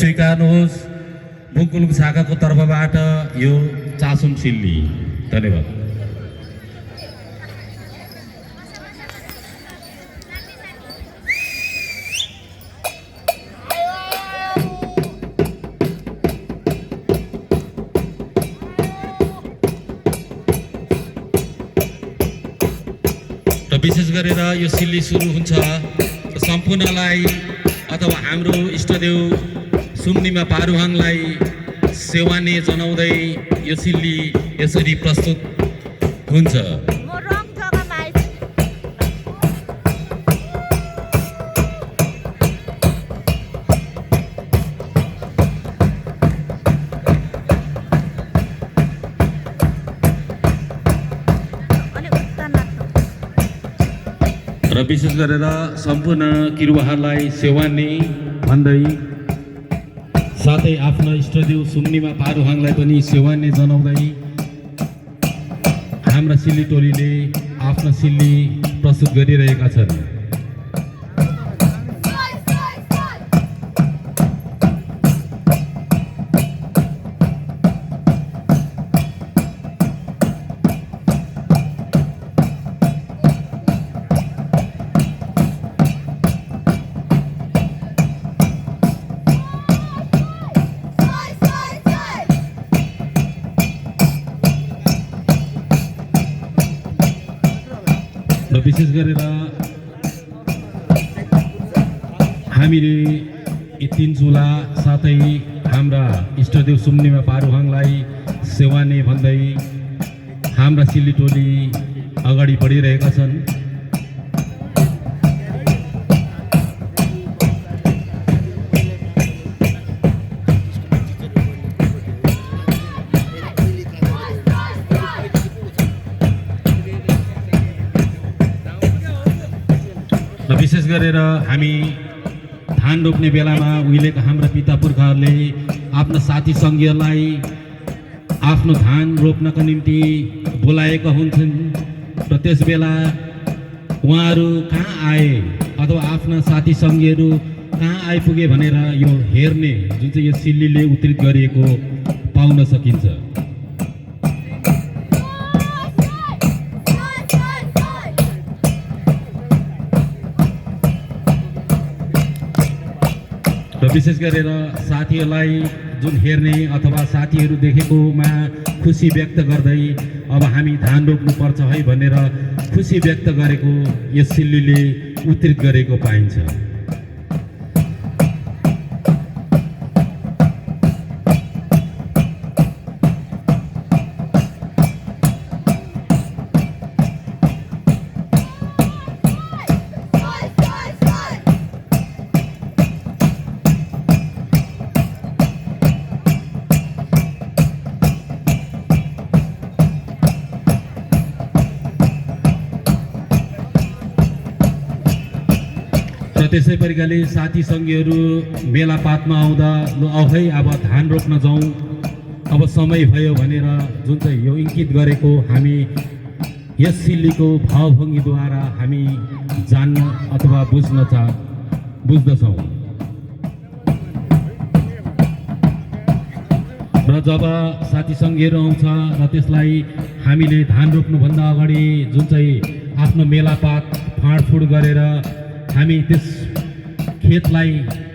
स्वीकार्नुहोस् बुङकुलुङ शाखाको तर्फबाट यो चासुङ सिल्ली। धन्यवाद। र विशेष गरेर यो सिल्ली सुरु हुन्छ सम्पूर्णलाई अथवा हाम्रो इष्टदेव सुम्निमा पारुहाङलाई सेवाने जनाउँदै यो सिल्ली यसरी प्रस्तुत हुन्छ। र विशेष गरेर सम्पूर्ण किरुवाहरूलाई सेवानी भन्दै साथै आफ्ना इष्टदेव सुम्निमा पारुहाङलाई पनि सेवानी जनाउँदै हाम्रा सिल्ली टोलीले आफ्ना सिल्ली प्रस्तुत गरिरहेका छन्। र विशेष गरेर हामीले यी तीन चुला साथै हाम्रा इष्टदेव सुम्निमा पारुहाङलाई सेवाने भन्दै हाम्रा सिल्ली टोली अगाडि बढिरहेका छन्। विशेष गरेर हामी धान रोप्ने बेलामा उहिलेका हाम्रा पिता पुर्खाहरूले आफ्ना साथी सङ्घीयलाई आफ्नो धान रोप्नका निम्ति बोलाएका हुन्छन् र त्यस बेला उहाँहरू कहाँ आए अथवा आफ्ना साथी सङ्घीयहरू कहाँ आइपुगे भनेर यो हेर्ने जुन चाहिँ यो सिल्लीले उत्रित गरिएको पाउन सकिन्छ। र विशेष गरेर साथीहरूलाई जुन हेर्ने अथवा साथीहरू देखेकोमा खुसी व्यक्त गर्दै अब हामी धान रोप्नुपर्छ है भनेर खुसी व्यक्त गरेको यस सिल्लीले उत्रित गरेको पाइन्छ। त्यसै परिकाले साथी सङ्घीयहरू मेलापातमा आउँदा औ है अब धान रोप्न जाउँ अब समय भयो भनेर जुन चाहिँ यो इङ्कित गरेको हामी यस सिल्लीको भावभङ्गीद्वारा हामी जान्न अथवा बुझ्दछौँ। र जब साथी सङ्घीयहरू आउँछ र त्यसलाई हामीले धान रोप्नुभन्दा अगाडि जुन चाहिँ आफ्नो मेलापात फाँडफुँड गरेर हामी त्यस खेतलाई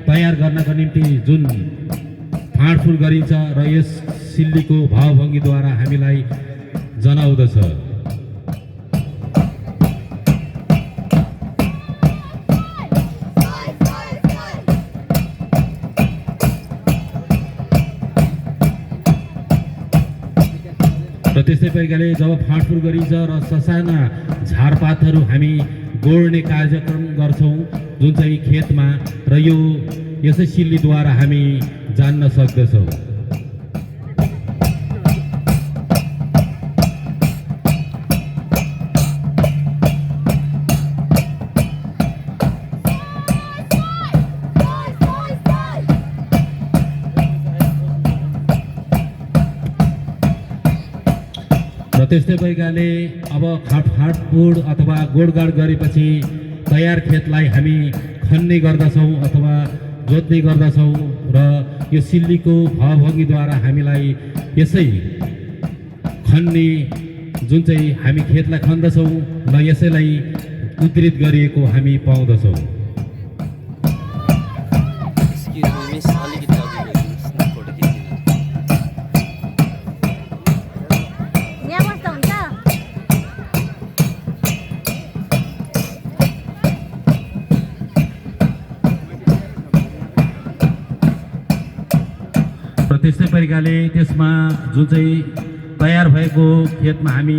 तयार गर्नका निम्ति जुन फाँडफुँड गरिन्छ र यस सिल्लीको भावभङ्गीद्वारा हामीलाई जनाउँदछ। र त्यस्तै परिकाले जब फाँडफुँड गरिन्छ र ससाना झारपातहरू हामी गोड्ने कार्यक्रम गर्छौँ जुन चाहिँ खेतमा र यो यसै सिल्लीद्वारा हामी जान्न सक्दछौँ। र त्यस्तै परिकाले अब फाँडफुँड अथवा गोडगाड गरेपछि तयार खेतलाई हामी खन्ने गर्दछौँ अथवा जोत्ने गर्दछौँ र यो सिल्लीको भावभङ्गीद्वारा हामीलाई यसै खन्ने जुन चाहिँ हामी खेतलाई खन्दछौँ र यसैलाई उद्धृत गरिएको हामी पाउँदछौँ। र त्यस्तै प्रकारले त्यसमा जुन चाहिँ तयार भएको खेतमा हामी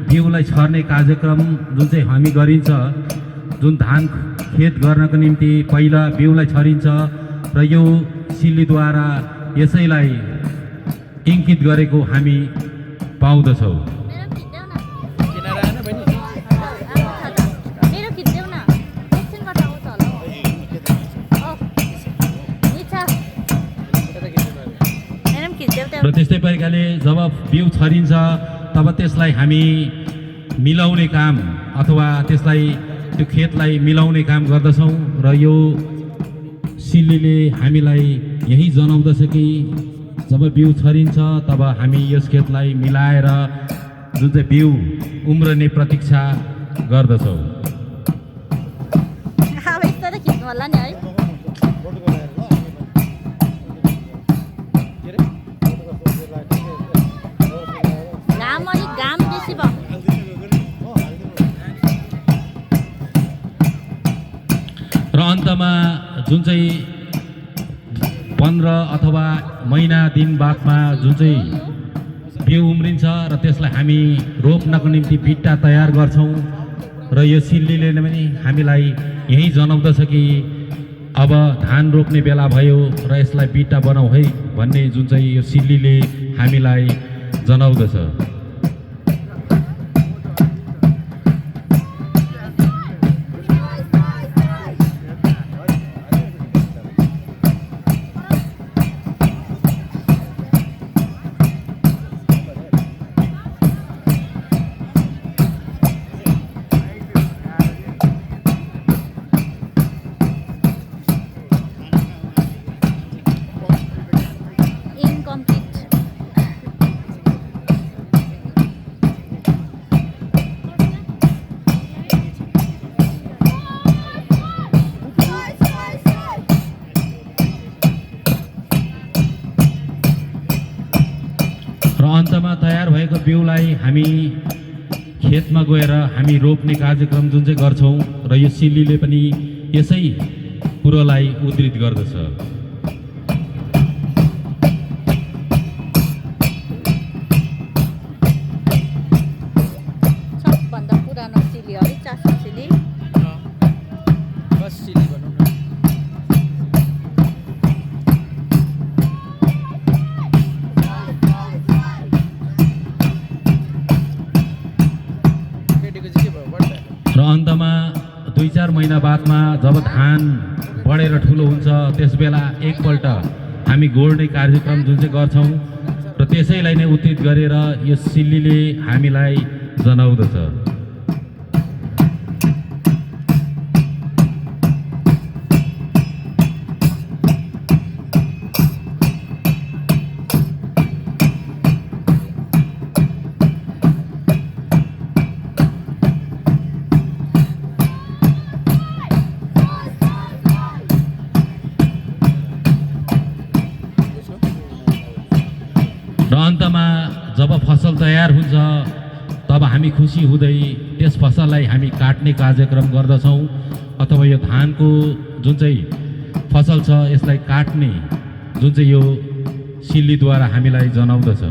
बिउलाई छर्ने कार्यक्रम जुन चाहिँ हामी गरिन्छ, जुन धान खेत गर्नको निम्ति पहिला बिउलाई छरिन्छ र यो सिल्लीद्वारा यसैलाई इङ्कित गरेको हामी पाउँदछौँ। र त्यस्तै प्रकारले जब बिउ छरिन्छ तब त्यसलाई हामी मिलाउने काम अथवा त्यसलाई त्यो खेतलाई मिलाउने काम गर्दछौँ र यो सिल्लीले हामीलाई यही जनाउँदछ कि जब बिउ छरिन्छ तब हामी यस खेतलाई मिलाएर जुन चाहिँ बिउ उम्रने प्रतीक्षा गर्दछौँ। र अन्तमा जुन चाहिँ 15 अथवा महिना दिन बादमा जुन चाहिँ बिउ उम्रिन्छ र त्यसलाई हामी रोप्नको निम्ति बिट्टा तयार गर्छौँ र यो सिल्लीले पनि हामीलाई यही जनाउँदछ कि अब धान रोप्ने बेला भयो र यसलाई बिट्टा बनाऊ है भन्ने जुन चाहिँ यो सिल्लीले हामीलाई जनाउँदछ। र अन्तमा तयार भएको बिउलाई हामी खेतमा गएर हामी रोप्ने कार्यक्रम जुन चाहिँ गर्छौँ र यो सिल्लीले पनि यसै कुरोलाई उद्धृत गर्दछ। सबभन्दा पुरानो सिल्ली है, चासो सिल्ली। र अन्तमा 2-4 महिना बादमा जब धान बढेर ठुलो हुन्छ त्यसबेला एकपल्ट हामी गोड्ने कार्यक्रम जुन चाहिँ गर्छौँ र त्यसैलाई नै उद्धृत गरेर यो सिल्लीले हामीलाई जनाउँदछ। र अन्तमा जब फसल तयार हुन्छ तब हामी खुसी हुँदै त्यस फसललाई हामी काट्ने कार्यक्रम गर्दछौँ अथवा यो धानको जुन चाहिँ फसल छ यसलाई काट्ने जुन चाहिँ यो सिल्लीद्वारा हामीलाई जनाउँदछ।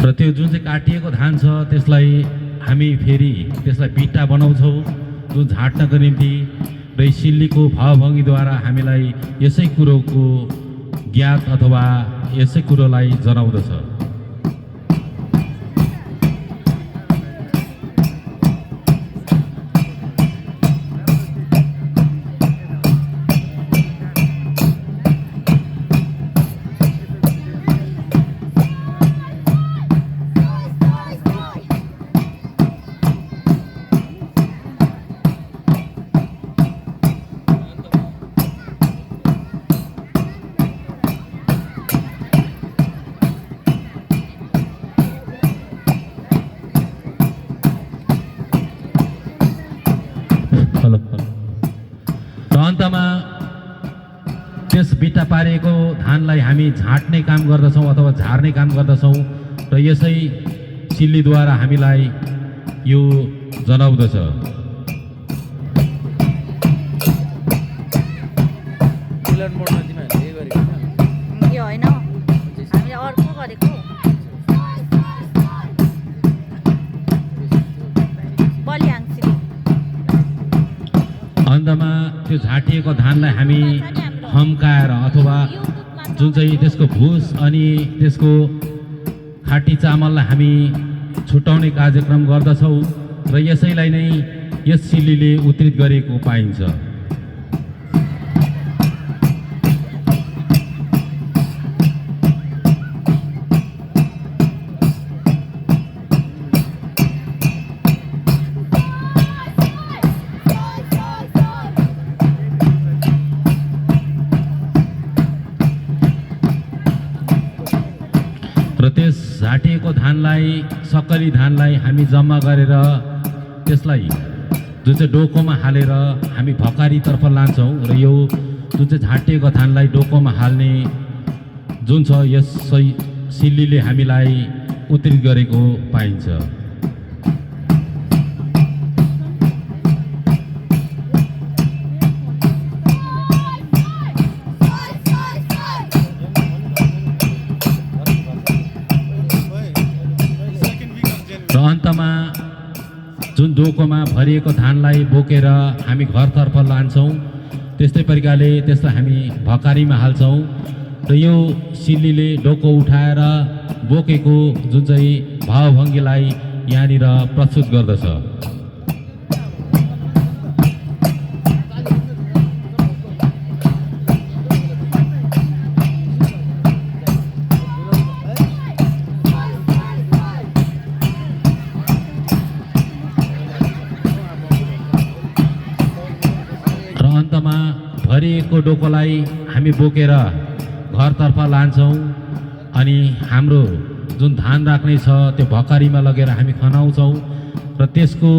र त्यो जुन चाहिँ काटिएको धान छ त्यसलाई हामी फेरि त्यसलाई बिट्टा बनाउँछौँ जुन झाट्नको निम्ति र सिल्लीको भावभङ्गीद्वारा हामीलाई यसै कुरोको ज्ञात अथवा यसै कुरोलाई जनाउँदछ। र अन्तमा त्यस बिटा पारेको धानलाई हामी झाँट्ने काम गर्दछौँ अथवा झार्ने काम गर्दछौँ र यसै सिल्लीद्वारा हामीलाई यो जनाउँदछ। यो होइन हामीले अर्को गरेको बलिहाङसिली। अन्तमा त्यो झाँटिएको धानलाई हामी हम्काएर अथवा जुन चाहिँ त्यसको भुस अनि त्यसको खाटी चामललाई हामी छुट्याउने कार्यक्रम गर्दछौँ र यसैलाई नै यस सिल्लीले उत्रित गरेको पाइन्छ। र त्यस झाटिएको धानलाई सक्कली धानलाई हामी जम्मा गरेर त्यसलाई जुन चाहिँ डोकोमा हालेर हामी भकारीतर्फ लान्छौँ र यो जुन चाहिँ झाटिएको धानलाई डोकोमा हाल्ने जुन छ यस सिल्लीले हामीलाई उत्रित गरेको पाइन्छ। र अन्तमा जुन डोकोमा भरिएको धानलाई बोकेर हामी घरतर्फ लान्छौँ त्यस्तै प्रकारले त्यसलाई हामी भकारीमा हाल्छौँ र यो सिल्लीले डोको उठाएर बोकेको जुन चाहिँ भावभङ्गीलाई यहाँनिर प्रस्तुत गर्दछ। र अन्तमा भरिएको डोकोलाई हामी बोकेर घरतर्फ लान्छौँ अनि हाम्रो जुन धान राख्ने छ त्यो भकारीमा लगेर हामी खनाउँछौँ र त्यसको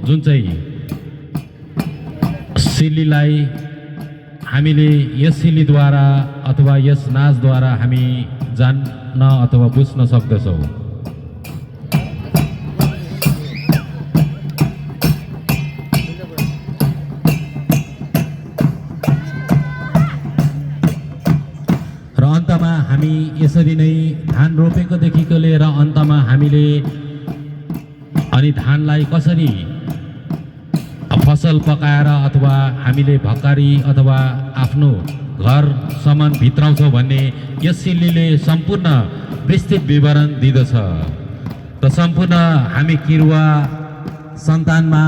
जुन चाहिँ सिल्लीलाई हामीले यस सिल्लीद्वारा अथवा यस नाचद्वारा हामी जान्न अथवा बुझ्न सक्दछौँ। र अन्तमा हामी यसरी नै धान रोपेकोदेखिको लिएर अन्तमा हामीले अनि धानलाई कसरी फसल पकाएर अथवा हामीले भकारी अथवा आफ्नो घरसम्म भित्राउँछौँ भन्ने यस सिल्लीले सम्पूर्ण विस्तृत विवरण दिँदछ। र सम्पूर्ण हामी किरुवा सन्तानमा